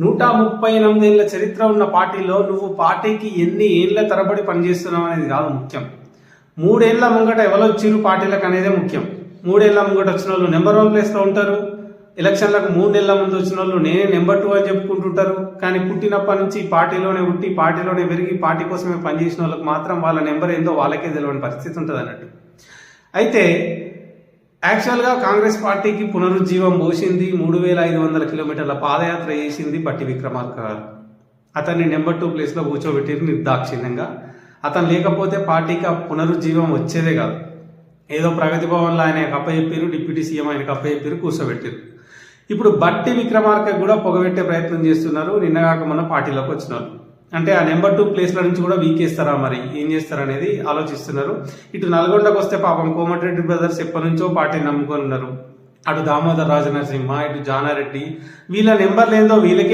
138 ఏళ్ల చరిత్ర ఉన్న పార్టీలో నువ్వు పార్టీకి ఎన్ని ఏళ్ల తరబడి పనిచేస్తున్నావు అనేది కాదు ముఖ్యం. 3 ఏళ్ల ముంగట ఎవరొచ్చిరు పార్టీలకు అనేదే ముఖ్యం. 3 ఏళ్ల ముంగట వచ్చిన వాళ్ళు నెంబర్ 1 ప్లేస్లో ఉంటారు. ఎలక్షన్లకు 3 నెలల ముందు వచ్చిన వాళ్ళు నేనే నెంబర్ 2 అని చెప్పుకుంటుంటారు. కానీ పుట్టినప్పటి నుంచి పార్టీలోనే పుట్టి పార్టీలోనే పెరిగి పార్టీ కోసమే పనిచేసిన వాళ్ళకి మాత్రం వాళ్ళ నెంబర్ ఏందో వాళ్ళకే తెలియని పరిస్థితి ఉంటుంది అన్నట్టు. అయితే యాక్చువల్గా కాంగ్రెస్ పార్టీకి పునరుజ్జీవం పోసింది 3500 కిలోమీటర్ల పాదయాత్ర చేసింది బట్టి విక్రమార్క గారు. అతన్ని నెంబర్ 2 ప్లేస్లో కూర్చోబెట్టారు నిర్దాక్షిణ్యంగా. అతను లేకపోతే పార్టీకి పునరుజ్జీవం వచ్చేదే కాదు. ఏదో ప్రగతి భవన్లో ఆయన అప్పచెప్పారు, డిప్యూటీ సీఎం ఆయనకు అప్పచెప్పారు, కూర్చోబెట్టారు. ఇప్పుడు బట్టి విక్రమార్క కూడా పొగబెట్టే ప్రయత్నం చేస్తున్నారు. నిన్నగాక మొన్న పార్టీలోకి వచ్చినారు. అంటే ఆ నెంబర్ 2 ప్లేస్ల నుంచి కూడా వీకేస్తారా, మరి ఏం చేస్తారనేది ఆలోచిస్తున్నారు. ఇటు నల్గొండకు వస్తే పాపం కోమటిరెడ్డి బ్రదర్స్ ఎప్పటి నుంచో పార్టీని నమ్ముకొని ఉన్నారు. అటు దామోదర్ రాజనరసింహ, ఇటు జానారెడ్డి, వీళ్ళ నెంబర్లు ఏందో వీళ్ళకే